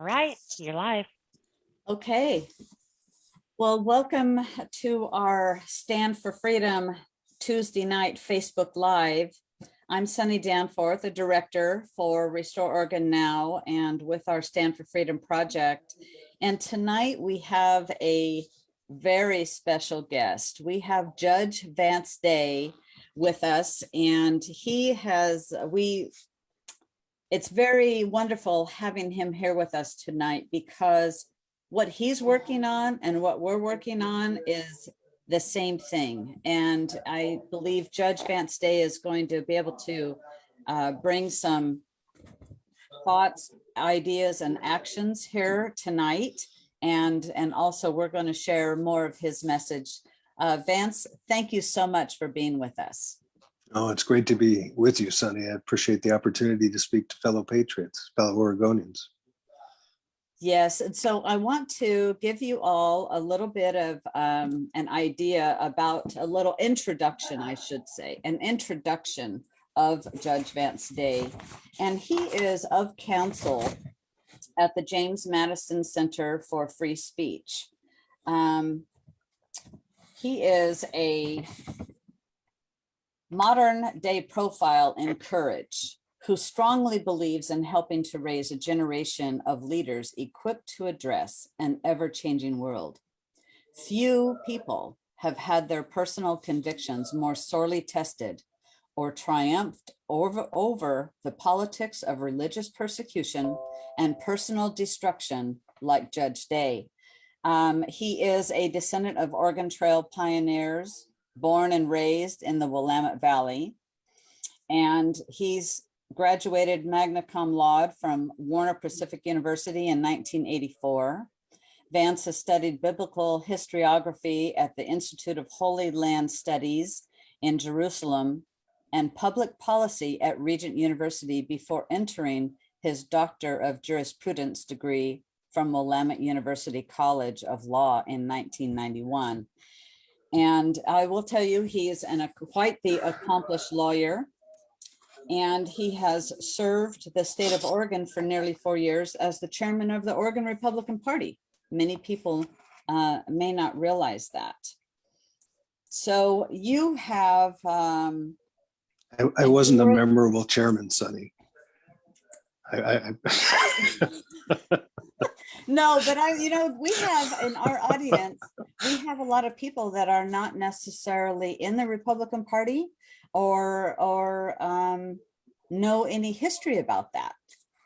All right, you're live. Okay. Well, welcome to our Stand for Freedom Tuesday night Facebook Live. I'm Sunny Danforth, the director for Restore Oregon Now and with our Stand for Freedom project. And tonight we have a very special guest. We have Judge Vance Day with us, and it's very wonderful having him here with us tonight because what he's working on and what we're working on is the same thing. And I believe Judge Vance Day is going to be able to bring some thoughts, ideas, and actions here tonight. And also we're going to share more of his message. Vance, thank you so much for being with us. Oh, it's great to be with you, Sonny. I appreciate the opportunity to speak to fellow patriots, fellow Oregonians. Yes, and so I want to give you all a little bit of an idea about a little introduction, I should say, an introduction of Judge Vance Day. And he is of counsel at the James Madison Center for Free Speech. He is a modern day profile in courage, who strongly believes in helping to raise a generation of leaders equipped to address an ever-changing world. Few people have had their personal convictions more sorely tested or triumphed over the politics of religious persecution and personal destruction like Judge Day. He is a descendant of Oregon Trail pioneers, born and raised in the Willamette Valley, and he's graduated magna cum laude from Warner Pacific University in 1984. Vance has studied biblical historiography at the Institute of Holy Land Studies in Jerusalem and public policy at Regent University before entering his Doctor of Jurisprudence degree from Willamette University College of Law in 1991. And I will tell you, he is quite the accomplished lawyer, and he has served the state of Oregon for nearly 4 years as the chairman of the Oregon Republican Party. Many people may not realize that. So you have... I wasn't a memorable chairman, Sonny. No, but we have in our audience, we have a lot of people that are not necessarily in the Republican Party or know any history about that.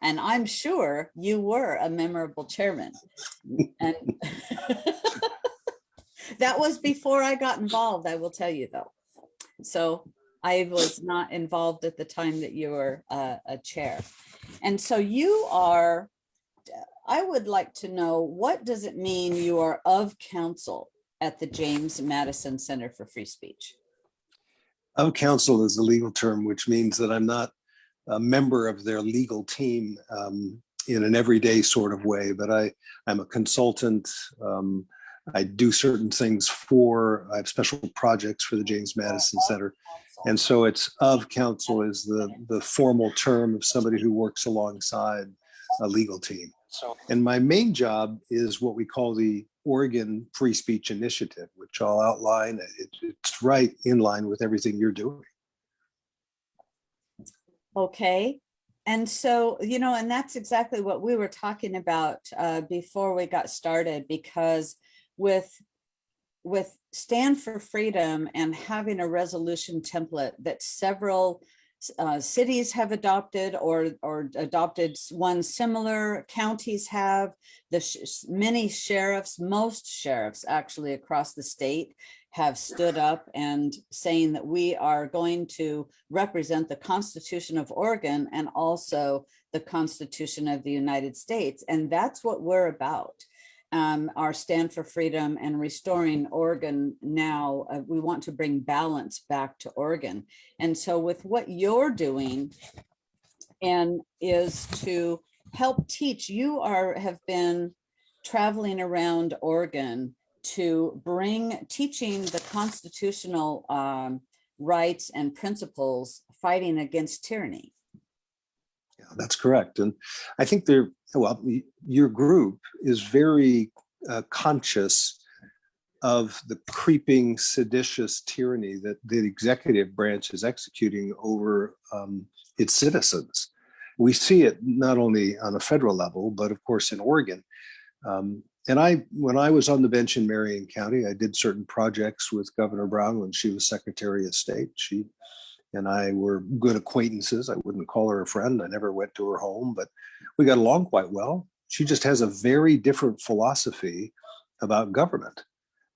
And I'm sure you were a memorable chairman. And that was before I got involved, I will tell you though. So I was not involved at the time that you were a chair. And so you are, I would like to know, what does it mean you are of counsel at the James Madison Center for Free Speech? Of counsel is a legal term, which means that I'm not a member of their legal team in an everyday sort of way, but I'm a consultant. I do certain things I have special projects for the James Madison Center. And so it's of counsel is the formal term of somebody who works alongside a legal team. And my main job is what we call the Oregon Free Speech Initiative, which I'll outline. It's right in line with everything you're doing. Okay. And so, and that's exactly what we were talking about before we got started, because with Stand for Freedom and having a resolution template that several cities have adopted or adopted one similar, counties have, many sheriffs, most sheriffs actually across the state have stood up and saying that we are going to represent the Constitution of Oregon and also the Constitution of the United States. And that's what we're about. Our Stand for Freedom and Restoring Oregon Now, we want to bring balance back to Oregon. And so with what you're doing and is to help teach, you have been traveling around Oregon to teaching the constitutional rights and principles fighting against tyranny. Yeah, that's correct. And I think well, your group is very conscious of the creeping seditious tyranny that the executive branch is executing over its citizens. We see it not only on a federal level, but of course in Oregon. When I was on the bench in Marion County, I did certain projects with Governor Brown when she was Secretary of State. She and I were good acquaintances. I wouldn't call her a friend. I never went to her home, but we got along quite well. She just has a very different philosophy about government.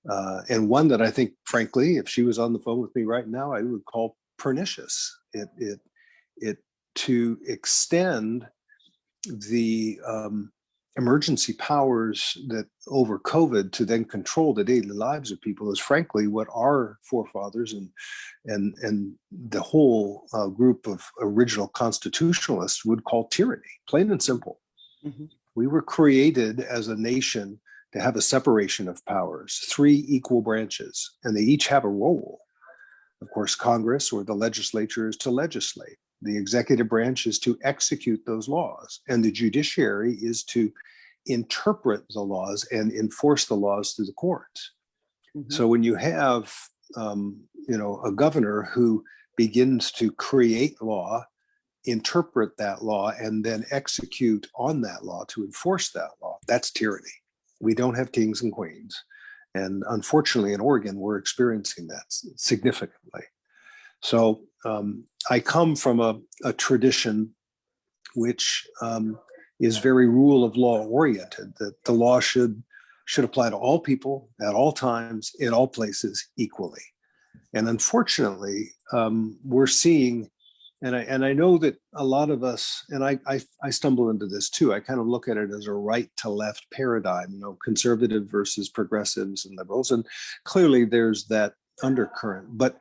And one that I think, frankly, if she was on the phone with me right now, I would call pernicious. It to extend the emergency powers that over COVID to then control the daily lives of people is frankly what our forefathers and the whole group of original constitutionalists would call tyranny, plain and simple. Mm-hmm. We were created as a nation to have a separation of powers, 3 equal branches, and they each have a role. Of course, Congress or the legislature is to legislate. The executive branch is to execute those laws, and the judiciary is to interpret the laws and enforce the laws through the courts. Mm-hmm. So when you have, a governor who begins to create law, interpret that law, and then execute on that law to enforce that law, that's tyranny. We don't have kings and queens. And unfortunately, in Oregon, we're experiencing that significantly. So I come from a tradition which is very rule of law oriented, that the law should apply to all people at all times, in all places equally. And unfortunately, we're seeing, and I know that a lot of us, and I stumble into this too, I kind of look at it as a right to left paradigm, conservative versus progressives and liberals. And clearly there's that undercurrent. But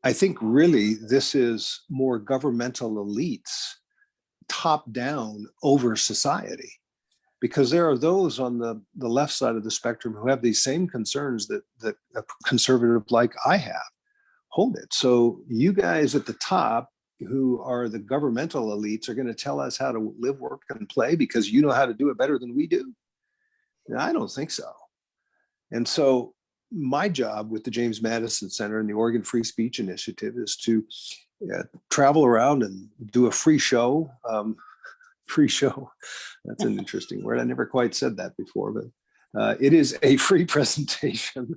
I think really this is more governmental elites top down over society, because there are those on the left side of the spectrum who have these same concerns that a conservative like I have. Hold it. So you guys at the top who are the governmental elites are going to tell us how to live, work, and play because you know how to do it better than we do? I don't think so. And so my job with the James Madison Center and the Oregon Free Speech Initiative is to travel around and do a free show. Free show. That's an interesting word. I never quite said that before, but it is a free presentation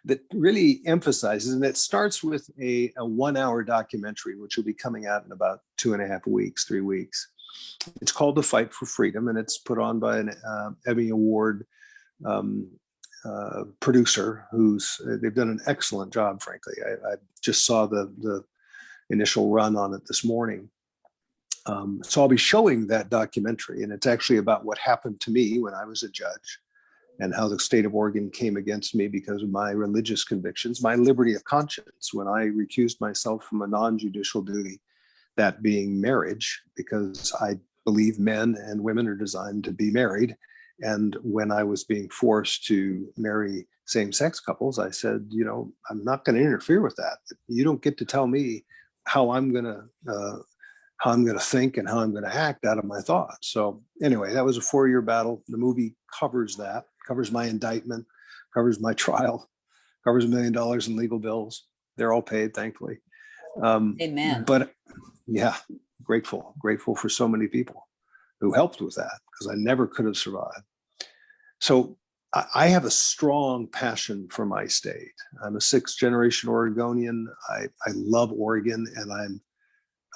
that really emphasizes, and it starts with a 1-hour documentary, which will be coming out in about 2.5 weeks, 3 weeks. It's called The Fight for Freedom, and it's put on by an Emmy Award producer they've done an excellent job, frankly. I just saw the initial run on it this morning. So I'll be showing that documentary, and it's actually about what happened to me when I was a judge and how the state of Oregon came against me because of my religious convictions, my liberty of conscience, when I recused myself from a non-judicial duty, that being marriage, because I believe men and women are designed to be married. And when I was being forced to marry same-sex couples, I said, I'm not going to interfere with that. You don't get to tell me how I'm going to think and how I'm going to act out of my thoughts. So anyway, that was a 4-year battle. The movie covers that, covers my indictment, covers my trial, covers $1 million in legal bills. They're all paid, thankfully. Amen. But yeah, grateful for so many people who helped with that, because I never could have survived. So I have a strong passion for my state. I'm a 6th-generation Oregonian. I love Oregon, and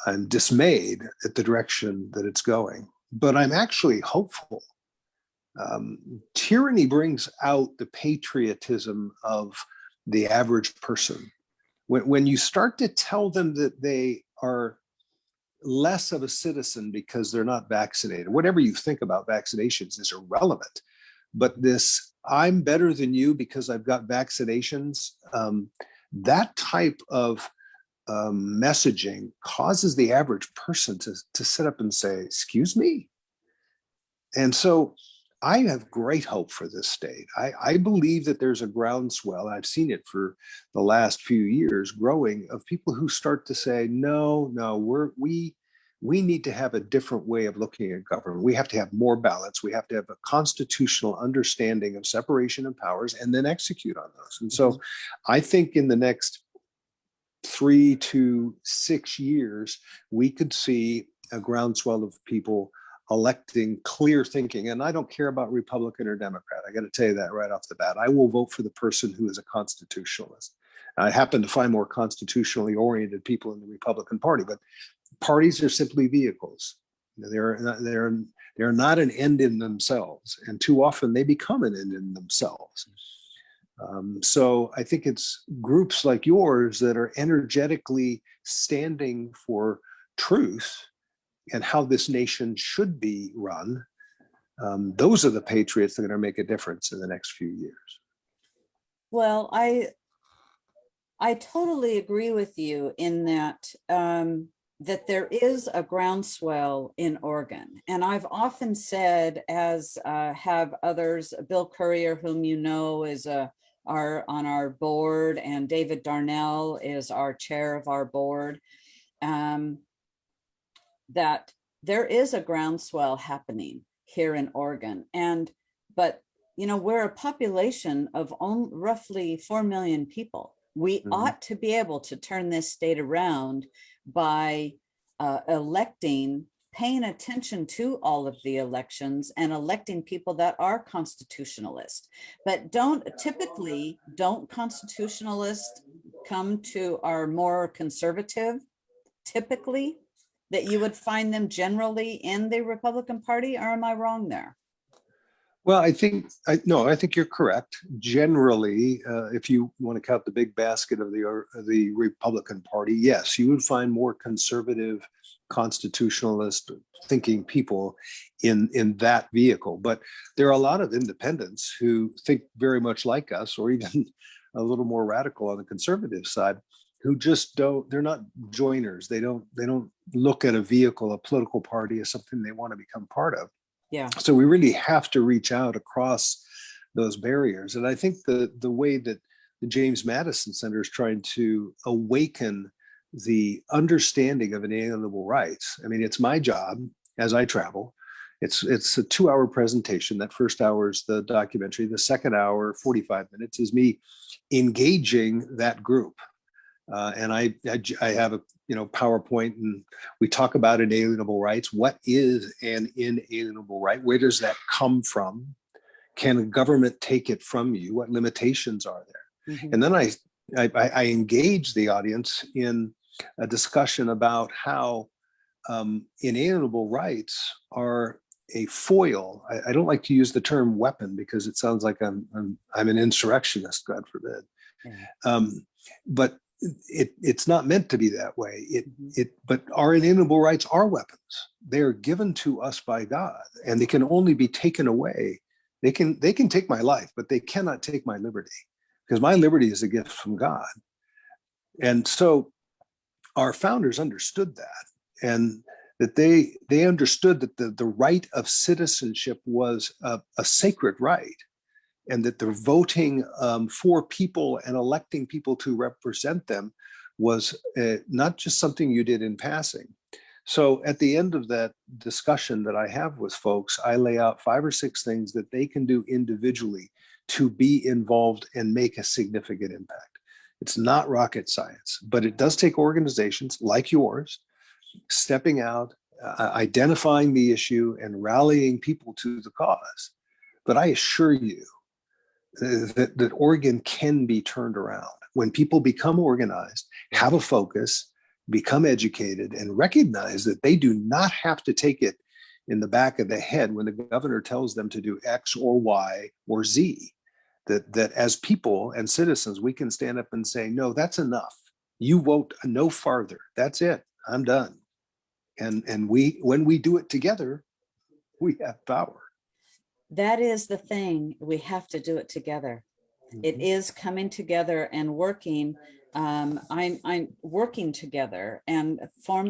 I'm dismayed at the direction that it's going, but I'm actually hopeful. Tyranny brings out the patriotism of the average person. When you start to tell them that they are less of a citizen because they're not vaccinated, whatever you think about vaccinations is irrelevant. But this, I'm better than you because I've got vaccinations, that type of messaging causes the average person to sit up and say, excuse me. And so I have great hope for this state. I believe that there's a groundswell, I've seen it for the last few years growing, of people who start to say, no, we need to have a different way of looking at government. We have to have more balance. We have to have a constitutional understanding of separation of powers and then execute on those. And so I think in the next 3 to 6 years, we could see a groundswell of people electing clear thinking. And I don't care about Republican or Democrat. I got to tell you that right off the bat. I will vote for the person who is a constitutionalist. I happen to find more constitutionally oriented people in the Republican Party, but parties are simply vehicles. They're not an end in themselves, and too often they become an end in themselves. So I think it's groups like yours that are energetically standing for truth and how this nation should be run. Those are the patriots that are going to make a difference in the next few years. Well, I totally agree with you in that that there is a groundswell in Oregon. And I've often said, as have others, Bill Courier, whom you know is on our board, and David Darnell is our chair of our board, that there is a groundswell happening here in Oregon. But we're a population of roughly 4 million people. We ought to be able to turn this state around by electing, paying attention to all of the elections and electing people that are constitutionalist. But don't constitutionalists come to our more conservative, typically, that you would find them generally in the Republican Party, or am I wrong there? Well, I think you're correct. Generally, if you want to count the big basket of the Republican Party, yes, you would find more conservative, constitutionalist thinking people in that vehicle. But there are a lot of independents who think very much like us, or even a little more radical on the conservative side, who just they're not joiners. They don't look at a vehicle, a political party, as something they want to become part of. Yeah. So we really have to reach out across those barriers. And I think the way that the James Madison Center is trying to awaken the understanding of inalienable rights. I mean, it's my job as I travel. It's a 2-hour presentation. That first hour is the documentary. The second hour, 45 minutes, is me engaging that group. And I have a PowerPoint, and we talk about inalienable rights. What is an inalienable right? Where does that come from? Can a government take it from you? What limitations are there? Mm-hmm. And then I engage the audience in a discussion about how inalienable rights are a foil. I don't like to use the term weapon because it sounds like I'm an insurrectionist, God forbid. Mm-hmm. But it's not meant to be that way. But our inalienable rights are weapons. They are given to us by God, and they can only be taken away. They can take my life, but they cannot take my liberty, because my liberty is a gift from God. And so our founders understood that, and that they understood that the right of citizenship was a sacred right, and that the voting for people and electing people to represent them was not just something you did in passing. So at the end of that discussion that I have with folks, I lay out 5 or 6 things that they can do individually to be involved and make a significant impact. It's not rocket science, but it does take organizations like yours stepping out, identifying the issue, and rallying people to the cause. But I assure you, that Oregon can be turned around when people become organized, have a focus, become educated, and recognize that they do not have to take it in the back of the head when the governor tells them to do X or Y or Z. That as people and citizens, we can stand up and say, no, that's enough. You vote no farther. That's it. I'm done. And when we do it together, we have power. That is the thing. We have to do it together. Mm-hmm. It is coming together and working. I'm working together and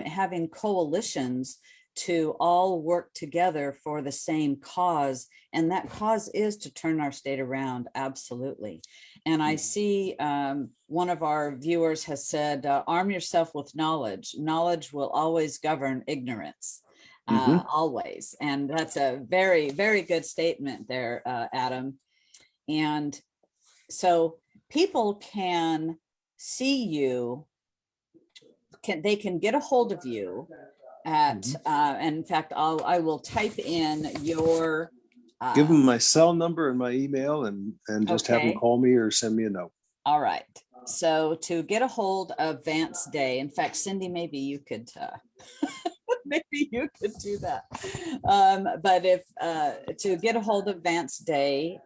having coalitions to all work together for the same cause. And that cause is to turn our state around. Absolutely. And I see one of our viewers has said, arm yourself with knowledge. Knowledge will always govern ignorance. Always. And that's a very, very good statement there, Adam. And so people can see you, they can get a hold of you at, and in fact, I will type in your. Give them my cell number and my email and just have them call me or send me a note. All right. So to get a hold of Vance Day, in fact, Cindy, maybe you could, maybe you could do that. But if to get a hold of Vance Day,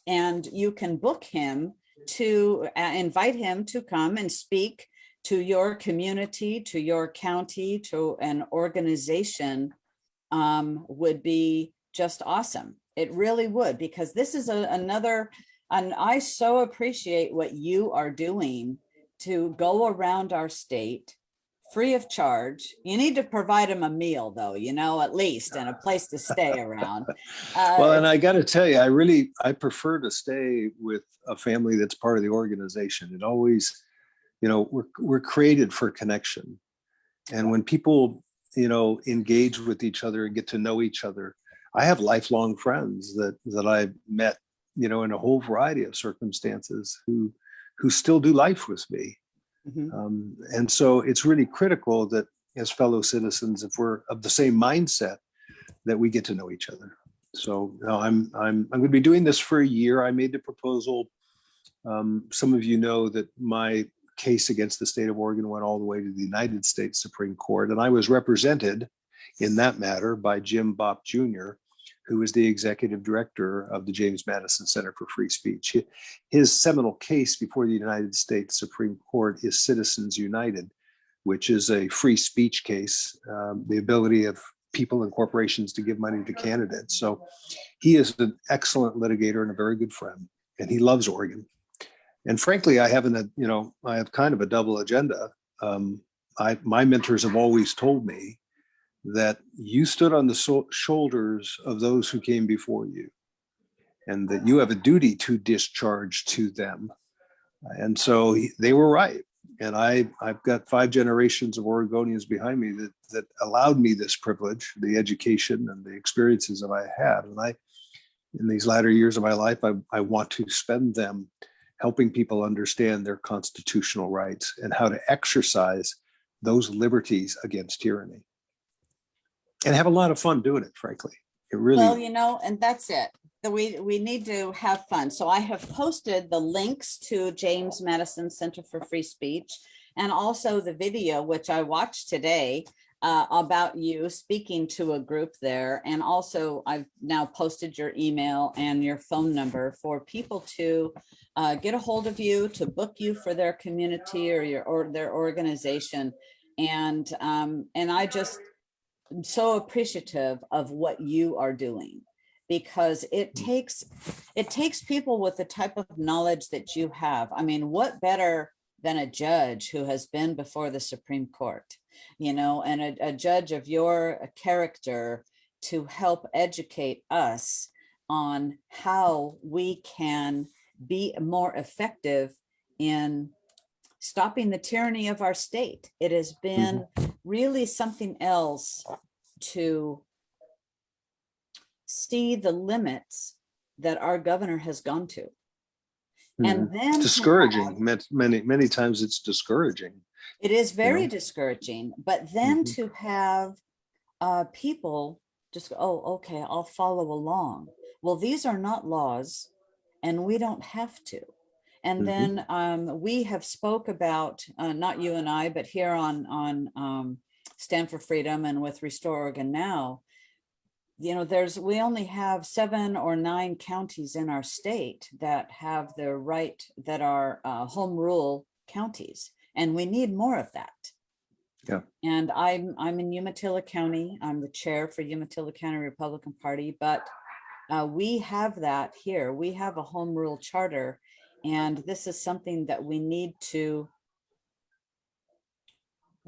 and you can book him to invite him to come and speak to your community, to your county, to an organization, would be just awesome. It really would, because this is another, and I so appreciate what you are doing to go around our state free of charge. You need to provide them a meal though, at least, and a place to stay around. Well, and I got to tell you, I prefer to stay with a family that's part of the organization. It always, we're created for connection. And when people, engage with each other and get to know each other, I have lifelong friends that I've met, in a whole variety of circumstances who still do life with me. And so it's really critical that as fellow citizens, if we're of the same mindset, that we get to know each other. So I'm going to be doing this for a year. I made the proposal. Some of you know that my case against the state of Oregon went all the way to the United States Supreme Court, and I was represented in that matter by Jim Bopp Jr., who is the executive director of the James Madison Center for Free Speech. His seminal case before the United States Supreme Court is Citizens United, which is a free speech case, the ability of people and corporations to give money to candidates. So he is an excellent litigator and a very good friend, and he loves Oregon. And frankly, I have kind of a double agenda. My mentors have always told me that you stood on the shoulders of those who came before you, and that you have a duty to discharge to them. And so they were right. And I've got 5 generations of Oregonians behind me that allowed me this privilege, the education and the experiences that I had. And in these latter years of my life, I want to spend them helping people understand their constitutional rights and how to exercise those liberties against tyranny. And have a lot of fun doing it, frankly. It really. Well, and that's it. We need to have fun. So I have posted the links to James Madison Center for Free Speech, and also the video, which I watched today, about you speaking to a group there. And also I've now posted your email and your phone number for people to get a hold of you, to book you for their community or their organization. And I just am so appreciative of what you are doing, because it takes people with the type of knowledge that you have. I mean, what better than a judge who has been before the Supreme Court, and a judge of your character to help educate us on how we can be more effective in stopping the tyranny of our state. It has been really something else to see the limits that our governor has gone to. And then discouraging. Many times it's discouraging. It is very discouraging, but then to have people just go, oh, okay, I'll follow along. Well, these are not laws, and we don't have to. And then we have spoke about, not you and I, but here on Stand for Freedom and with Restore Oregon Now, we only have 7 or 9 counties in our state that have the right, that are home rule counties, and we need more of that. Yeah. And I'm in Umatilla County. I'm the chair for Umatilla County Republican Party, but we have that here. We have a home rule charter, and this is something that we need to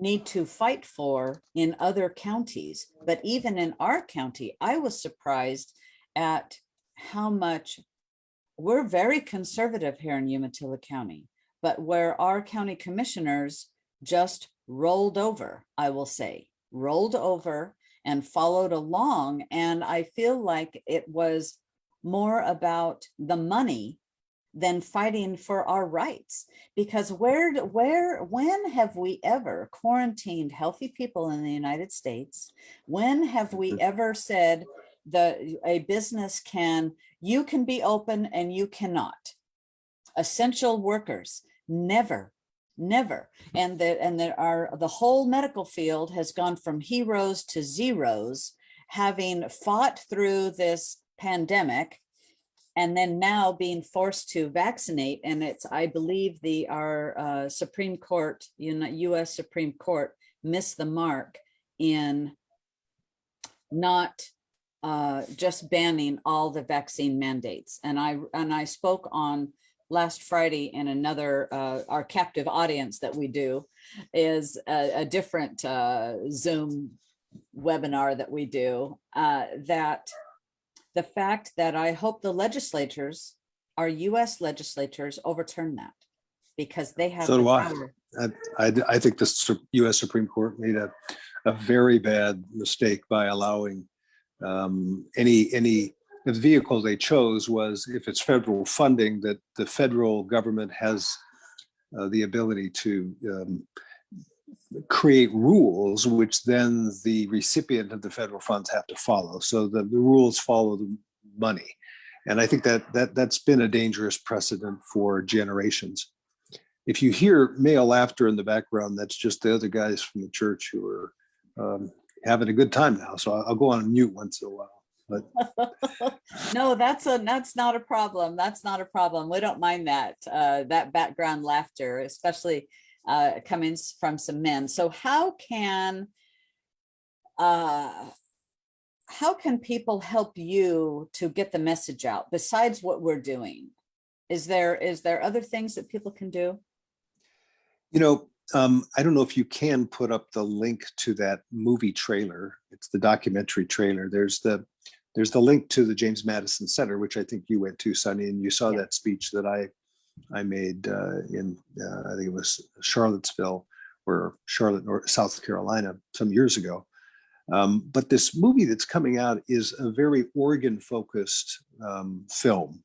need to fight for in other counties. But even in our county, I was surprised at how much we're very conservative here in Umatilla County, but where our county commissioners just rolled over, I will say, rolled over and followed along. And I feel like it was more about the money than fighting for our rights. Because when have we ever quarantined healthy people in the United States? When have we ever said a business you can be open and you cannot? Essential workers, never, never. And the whole medical field has gone from heroes to zeros, having fought through this pandemic, and then now being forced to vaccinate. And it's, I believe our Supreme Court, US Supreme Court missed the mark in not just banning all the vaccine mandates. And I spoke on last Friday in another, our captive audience that we do is a different Zoom webinar that we do, that the fact that I hope the legislatures, our US legislatures, overturn that, because they have So the do I. power. I think the US Supreme Court made a very bad mistake by allowing the vehicle they chose was, if it's federal funding, that the federal government has the ability to create rules, which then the recipient of the federal funds have to follow. So the rules follow the money. And I think that's been a dangerous precedent for generations. If you hear male laughter in the background, that's just the other guys from the church who are having a good time now. So I'll go on mute once in a while. But No, that's not a problem. That's not a problem. We don't mind that background laughter, especially coming from some men. So how can people help you to get the message out besides what we're doing? Is there other things that people can do? I don't know if you can put up the link to that movie trailer. It's the documentary trailer. There's the link to the James Madison Center, which I think you went to, Sunny, and you saw that speech that I made in I think it was Charlottesville or Charlotte, South Carolina, some years ago. But this movie that's coming out is a very Oregon-focused film.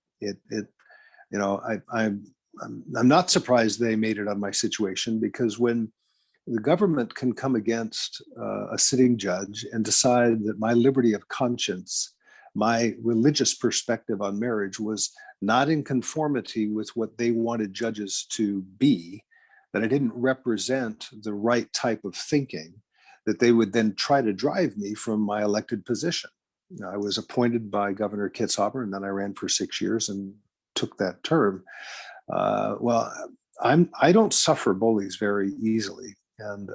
I'm not surprised they made it on my situation, because when the government can come against a sitting judge and decide that my liberty of conscience, my religious perspective on marriage was not in conformity with what they wanted judges to be, that I didn't represent the right type of thinking, that they would then try to drive me from my elected position. I was appointed by Governor Kitzhaber, and then I ran for 6 years and took that term. I don't suffer bullies very easily, and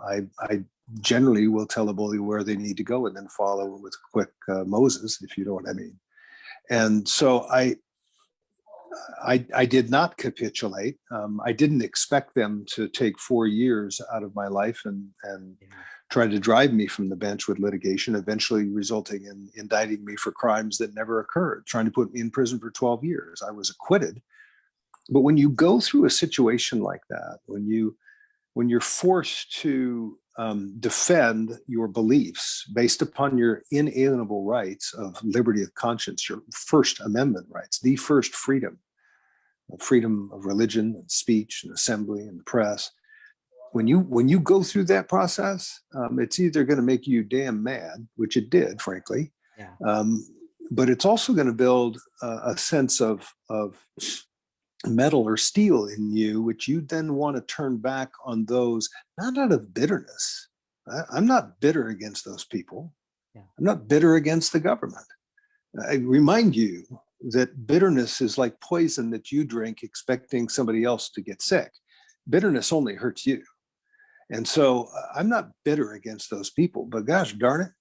I generally will tell a bully where they need to go and then follow with a quick Moses, if you know what I mean. And so I did not capitulate. I didn't expect them to take 4 years out of my life and try to drive me from the bench with litigation, eventually resulting in indicting me for crimes that never occurred, trying to put me in prison for 12 years. I was acquitted. But when you go through a situation like that, when you're forced to defend your beliefs based upon your inalienable rights of liberty of conscience, your First Amendment rights, the first freedom of religion and speech and assembly and the press, when you go through that process, it's either going to make you damn mad, which it did, frankly, but it's also going to build a sense of metal or steel in you, which you then want to turn back on those, not out of bitterness. I'm not bitter against those people. I'm not bitter against the government. I remind you that bitterness is like poison that you drink expecting somebody else to get sick. Bitterness only hurts you. And so I'm not bitter against those people, but gosh darn it,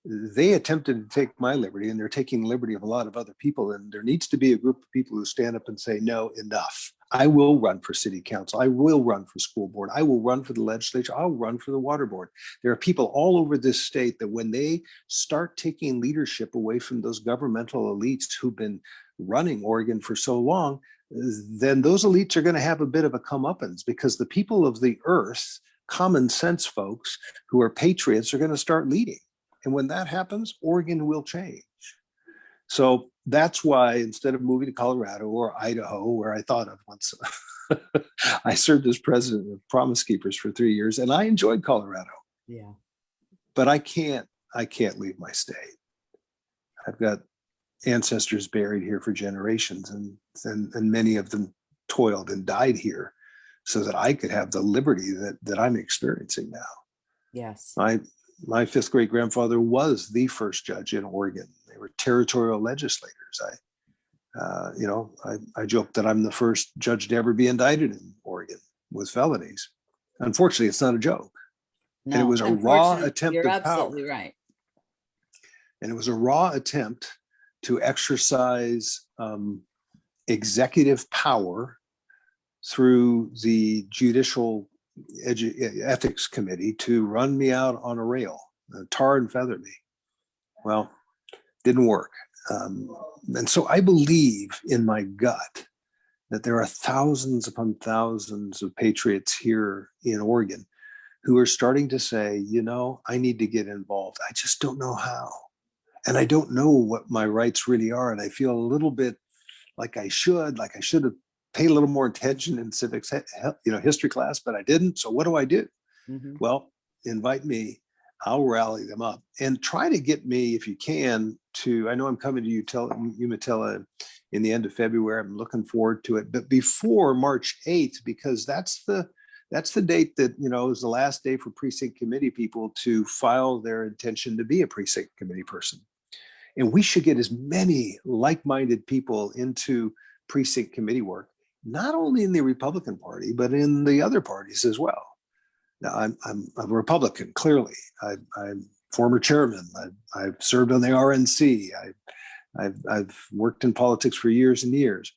they attempted to take my liberty, and they're taking liberty of a lot of other people. And there needs to be a group of people who stand up and say, no, enough. I will run for city council. I will run for school board. I will run for the legislature. I'll run for the water board. There are people all over this state that when they start taking leadership away from those governmental elites who've been running Oregon for so long, then those elites are going to have a bit of a comeuppance, because the people of the earth, common sense folks who are patriots, are going to start leading. And when that happens, Oregon will change. So that's why instead of moving to Colorado or Idaho, where I thought of once, I served as president of Promise Keepers for 3 years, and I enjoyed Colorado. Yeah. But I can't leave my state. I've got ancestors buried here for generations, and many of them toiled and died here so that I could have the liberty that I'm experiencing now. Yes. My fifth great grandfather was the first judge in Oregon. They were territorial legislators. I joke that I'm the first judge to ever be indicted in Oregon with felonies. Unfortunately, it's not a joke. No, And it was a raw attempt you're of power. absolutely right. And it was a raw attempt to exercise executive power through the judicial ethics committee to run me out on a rail, tar and feather me. Well, didn't work. And so I believe in my gut that there are thousands upon thousands of patriots here in Oregon who are starting to say, I need to get involved. I just don't know how. And I don't know what my rights really are. And I feel a little bit like I should have paid a little more attention in civics, history class, but I didn't. So what do I do? Mm-hmm. Well, invite me. I'll rally them up and try to get me, if you can, I know I'm coming to Umatilla in the end of February. I'm looking forward to it, but before March 8th, because that's the date that, is the last day for precinct committee people to file their intention to be a precinct committee person. And we should get as many like-minded people into precinct committee work, not only in the Republican Party, but in the other parties as well. Now, I'm a Republican, clearly. I'm former chairman. I've served on the RNC. I've worked in politics for years and years.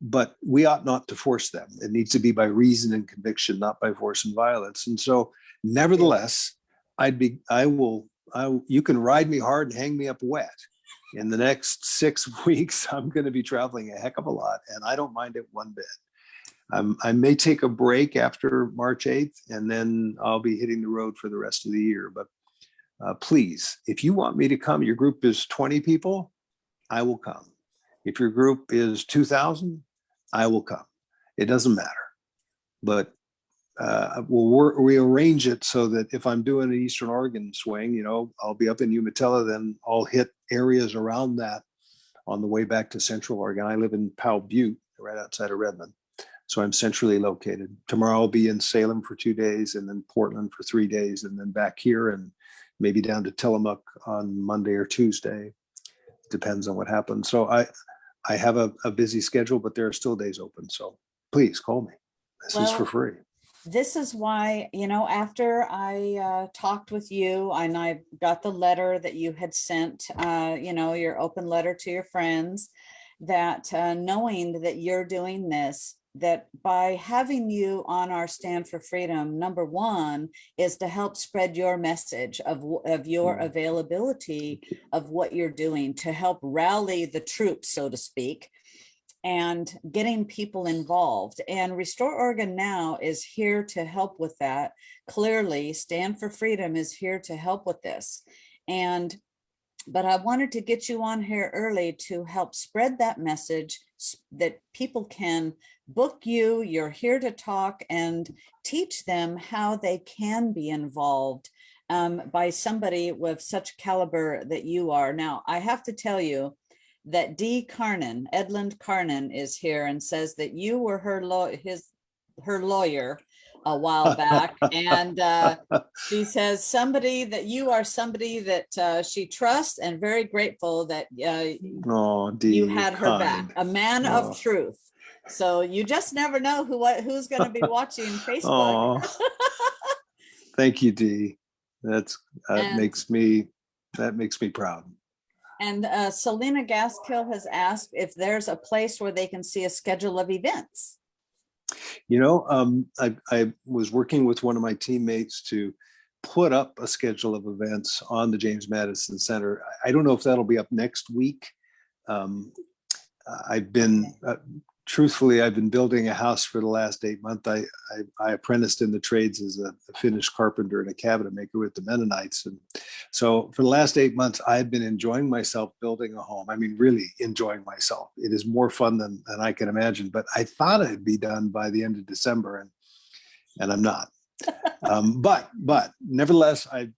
But we ought not to force them. It needs to be by reason and conviction, not by force and violence. And so, nevertheless, you can ride me hard and hang me up wet. In the next 6 weeks, I'm going to be traveling a heck of a lot, and I don't mind it one bit. I may take a break after March 8th, and then I'll be hitting the road for the rest of the year. But please, if you want me to come, your group is 20 people, I will come. If your group is 2,000, I will come. It doesn't matter. But we'll rearrange it so that if I'm doing an Eastern Oregon swing, I'll be up in Umatilla, then I'll hit areas around that on the way back to Central Oregon. I live in Powell Butte, right outside of Redmond. So I'm centrally located. Tomorrow I'll be in Salem for 2 days, and then Portland for 3 days, and then back here, and maybe down to Tillamook on Monday or Tuesday. Depends on what happens. So I have a busy schedule, but there are still days open. So please call me. This is for free. This is why, after I talked with you and I got the letter that you had sent, your open letter to your friends, that knowing that you're doing this, that by having you on our Stand for Freedom, number one is to help spread your message of your availability of what you're doing, to help rally the troops, so to speak, and getting people involved. And Restore Oregon Now is here to help with that. Clearly, Stand for Freedom is here to help with this. But I wanted to get you on here early to help spread that message, that people can book you. You're here to talk and teach them how they can be involved by somebody with such caliber that you are. Now, I have to tell you that Edland Carnan is here and says that you were her lawyer a while back, and she says you are somebody that she trusts, and very grateful that you had her back, a man of truth. So you just never know who's going to be watching Facebook. Thank you, Dee. That makes me proud. And Selena Gaskill has asked if there's a place where they can see a schedule of events. I was working with one of my teammates to put up a schedule of events on the James Madison Center. I don't know if that'll be up next week. I've been, truthfully, I've been building a house for the last 8 months. I apprenticed in the trades as a finished carpenter and a cabinet maker with the Mennonites. And so for the last 8 months, I've been enjoying myself building a home. I mean, really enjoying myself. It is more fun than I can imagine, but I thought I'd be done by the end of December, and I'm not. But nevertheless, I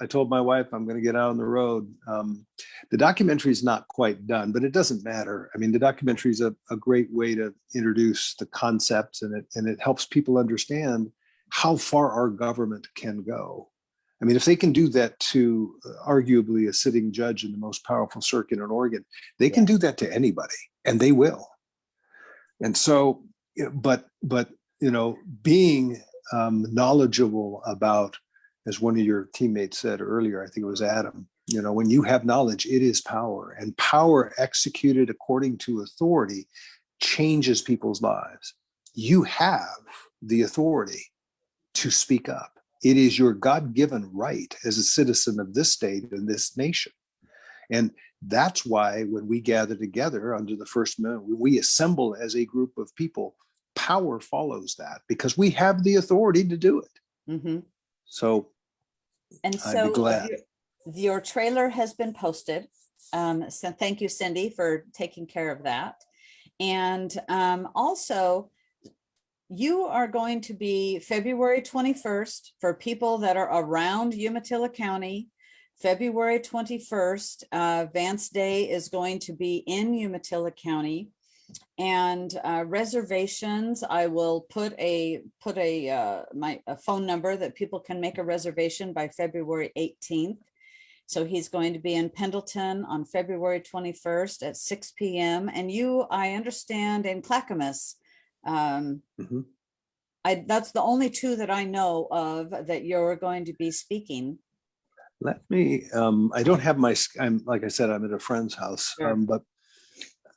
told my wife I'm going to get out on the road. The documentary is not quite done, but it doesn't matter. I mean, the documentary is a great way to introduce the concepts, and it helps people understand how far our government can go. I mean, if they can do that to arguably a sitting judge in the most powerful circuit in Oregon, they can do that to anybody, and they will. And so, but being knowledgeable about, as one of your teammates said earlier, I think it was Adam, when you have knowledge, it is power, and power executed according to authority changes people's lives. You have the authority to speak up. It is your God-given right as a citizen of this state and this nation. And that's why when we gather together under the First Amendment, when we assemble as a group of people, power follows that because we have the authority to do it. Mm-hmm. So I'd be glad. Your trailer has been posted. So thank you, Cindy, for taking care of that. And also, you are going to be February 21st for people that are around Umatilla County. February 21st, Vance Day is going to be in Umatilla County. And reservations, I will put a phone number that people can make a reservation by February 18th. So he's going to be in Pendleton on February 21st at 6 p.m. And you, I understand, in Clackamas. Mm-hmm. That's the only two that I know of that you're going to be speaking. Let me, I don't have like I said, I'm at a friend's house, Sure. but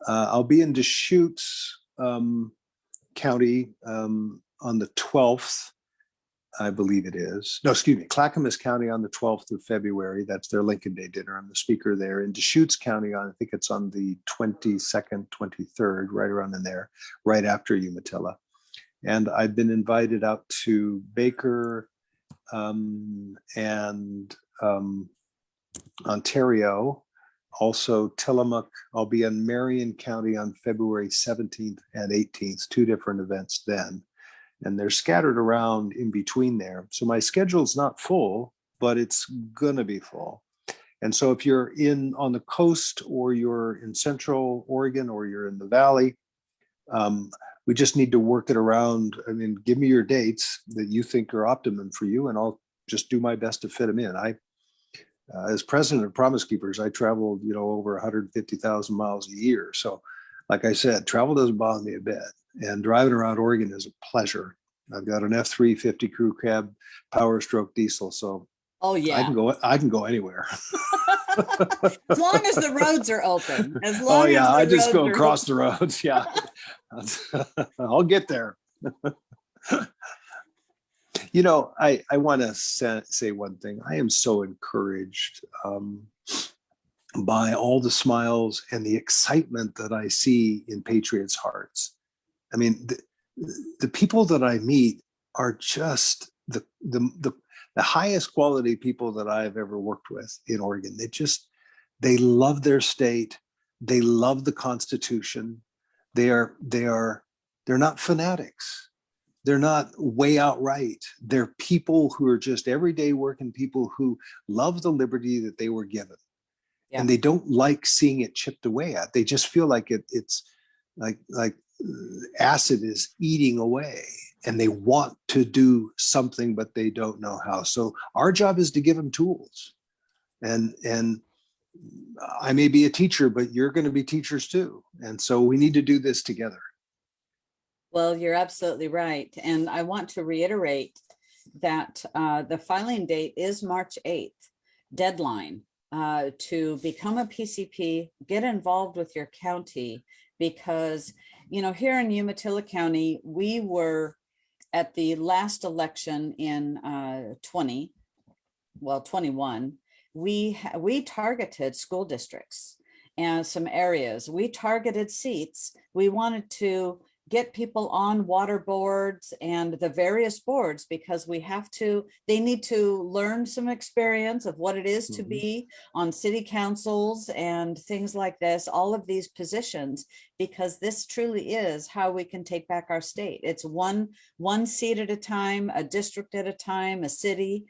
I'll be in Deschutes County on the 12th, I believe it is. No, excuse me, Clackamas County on the 12th of February. That's their Lincoln Day dinner. I'm the speaker there. In Deschutes County, I think it's on the 22nd, 23rd, right around in there, right after Umatilla. And I've been invited out to Baker and Ontario. Also Tillamook. I'll be in Marion County on February 17th and 18th, two different events then. And they're scattered around in between there. So my schedule's not full, but it's gonna be full. And so if you're on the coast or you're in Central Oregon or you're in the Valley, we just need to work it around. I mean, give me your dates that you think are optimum for you, and I'll just do my best to fit them in. As president of Promise Keepers, I traveled, over 150,000 miles a year. So, like I said, travel doesn't bother me a bit. And driving around Oregon is a pleasure. I've got an F350 crew cab, Power Stroke diesel. So, oh yeah, I can go anywhere. As long as the roads are open. I just go across the roads. Yeah, I'll get there. I want to say one thing. I am so encouraged by all the smiles and the excitement that I see in patriots' hearts. I mean, the people that I meet are just the highest quality people that I've ever worked with in Oregon. They love their state. They love the Constitution. They're not fanatics. They're not way out right. They're people who are just everyday working people who love the liberty that they were given. Yeah. And they don't like seeing it chipped away at. They just feel like it's like acid is eating away, and they want to do something, but they don't know how. So our job is to give them tools. And I may be a teacher, but you're going to be teachers too. And so we need to do this together. Well, you're absolutely right. And I want to reiterate that the filing date is March 8th, deadline to become a PCP, get involved with your county, because here in Umatilla County, we were at the last election in 21, we targeted school districts and some areas. We targeted seats. We wanted to get people on water boards and the various boards because they need to learn some experience of what it is to be on city councils and things like this, all of these positions, because this truly is how we can take back our state. It's one seat at a time, a district at a time, a city.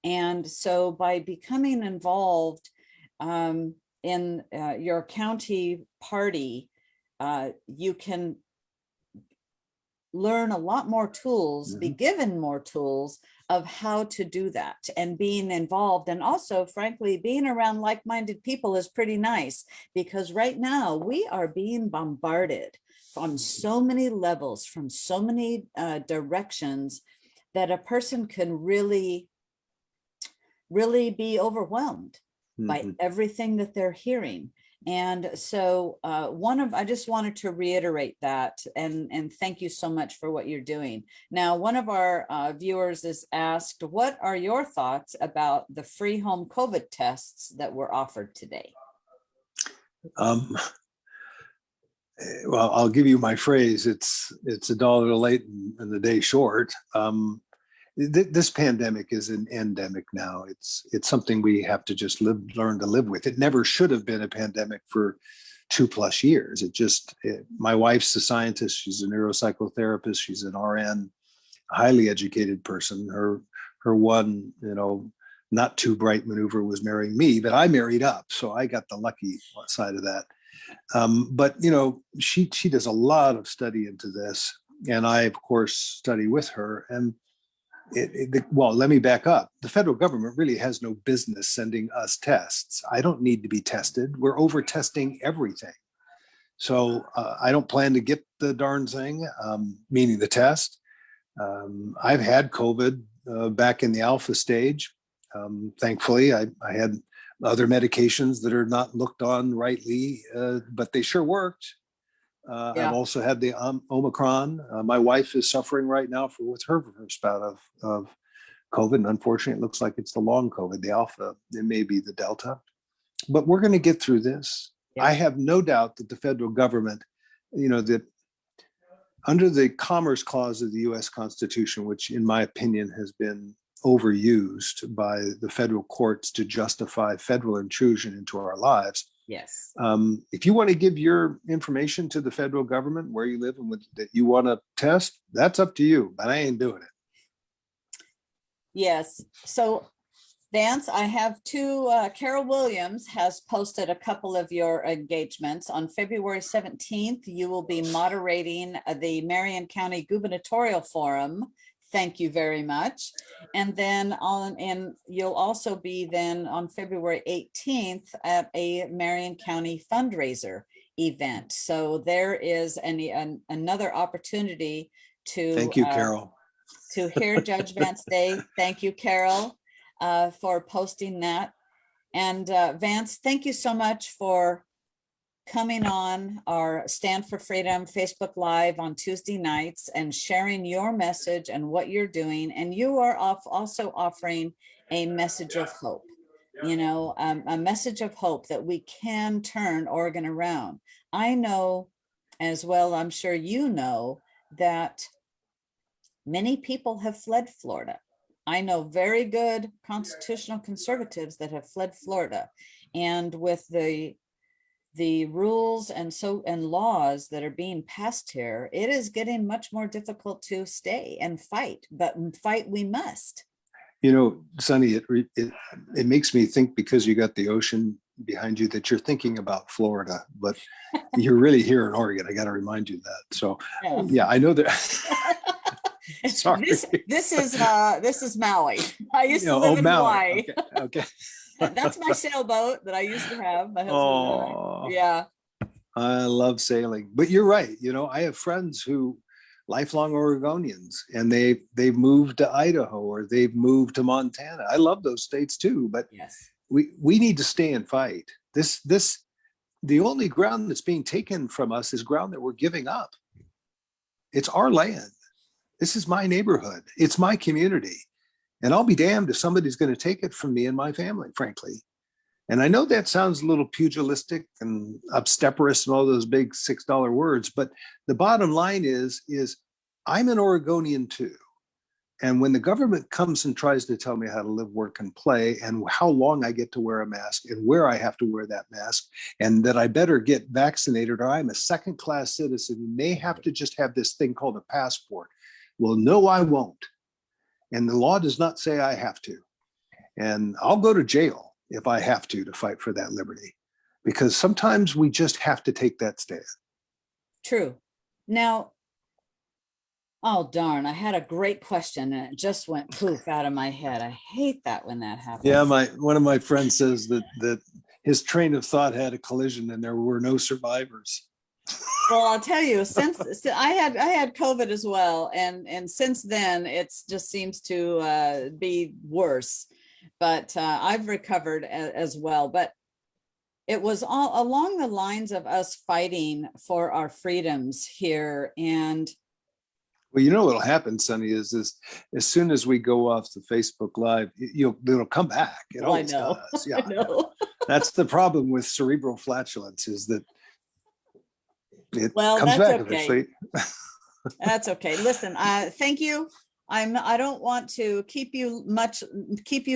And so by becoming involved in your county party, you can learn a lot more tools, be given more tools of how to do that and being involved. And also, frankly, being around like-minded people is pretty nice because right now we are being bombarded on so many levels from so many directions that a person can really be overwhelmed by everything that they're hearing. And so I just wanted to reiterate that and thank you so much for what you're doing. Now, one of our viewers is asked, what are your thoughts about the free home COVID tests that were offered today? Well, I'll give you my phrase. It's a dollar late and the day short. This pandemic is an endemic now. It's something we have to just learn to live with. It never should have been a pandemic for 2+ years. My wife's a scientist. She's a neuropsychotherapist. She's an RN, a highly educated person. Her one, not too bright maneuver was marrying me, but I married up. So I got the lucky side of that. But she does a lot of study into this. And I, of course, study with her. And well, let me back up. The federal government really has no business sending us tests. I don't need to be tested. We're over testing everything. So I don't plan to get the darn thing, meaning the test. I've had COVID back in the alpha stage. Thankfully, I had other medications that are not looked on rightly, but they sure worked. I've also had the Omicron. My wife is suffering right now with her first bout of COVID. And unfortunately, it looks like it's the long COVID, the Alpha. It may be the Delta. But we're going to get through this. Yeah. I have no doubt that the federal government, that under the Commerce Clause of the U.S. Constitution, which in my opinion has been overused by the federal courts to justify federal intrusion into our lives. Yes. If you want to give your information to the federal government where you live and that you want to test, that's up to you, but I ain't doing it. Yes. So Vance, I have two, Carol Williams has posted a couple of your engagements. On February 17th, you will be moderating the Marion County Gubernatorial Forum. Thank you very much. And then you'll also be then on February 18th at a Marion County fundraiser event. So there is another opportunity to thank you, Carol, to hear Judge Vance Day. Thank you, Carol, for posting that. And Vance, thank you so much for coming on our Stand for Freedom Facebook Live on Tuesday nights and sharing your message and what you're doing. And you are also offering a message of hope, a message of hope that we can turn Oregon around. I know as well, I'm sure you know, that many people have fled Florida. I know very good constitutional conservatives that have fled Florida. And with the rules and laws that are being passed here, it is getting much more difficult to stay and fight, but fight we must. Sonny, it makes me think, because you got the ocean behind you, that you're thinking about Florida, but you're really here in Oregon. I got to remind you that. So yeah, I know that. Sorry. This is Maui. I used to live in Hawaii. Okay. That's my sailboat that I used to have. My husband and I. Yeah. I love sailing, but you're right. I have friends who lifelong Oregonians, and they've moved to Idaho or they've moved to Montana. I love those states too, but yes, we need to stay and fight. The only ground that's being taken from us is ground that we're giving up. It's our land. This is my neighborhood. It's my community. And I'll be damned if somebody's going to take it from me and my family, frankly. And I know that sounds a little pugilistic and obstreperous and all those big $6 words, but the bottom line is I'm an Oregonian too. And when the government comes and tries to tell me how to live, work, and play, and how long I get to wear a mask and where I have to wear that mask, and that I better get vaccinated or I'm a second-class citizen who may have to just have this thing called a passport. Well, no, I won't. And the law does not say I have to. And I'll go to jail if I have to fight for that liberty, because sometimes we just have to take that stand. True. Now, oh, darn, I had a great question and it just went poof out of my head. I hate that when that happens. Yeah, one of my friends says that his train of thought had a collision and there were no survivors. Well, I'll tell you, since I had COVID as well, and since then it just seems to be worse. But I've recovered as well. But it was all along the lines of us fighting for our freedoms here. And well, you know what'll happen, Sonny, is as soon as we go off the Facebook Live, it'll come back. It always does. Yeah, I know. That's the problem with cerebral flatulence, is that it Well, comes that's back okay. eventually. That's okay. Listen, thank you. I don't want to keep you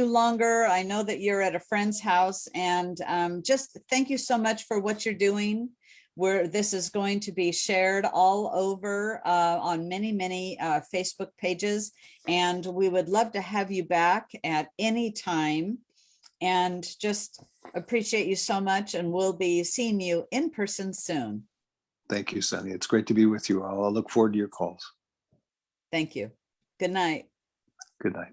longer. I know that you're at a friend's house, and just thank you so much for what you're doing. This is going to be shared all over on many Facebook pages, and we would love to have you back at any time. And just appreciate you so much, and we'll be seeing you in person soon. Thank you, Sonny. It's great to be with you all. I'll look forward to your calls. Thank you. Good night. Good night.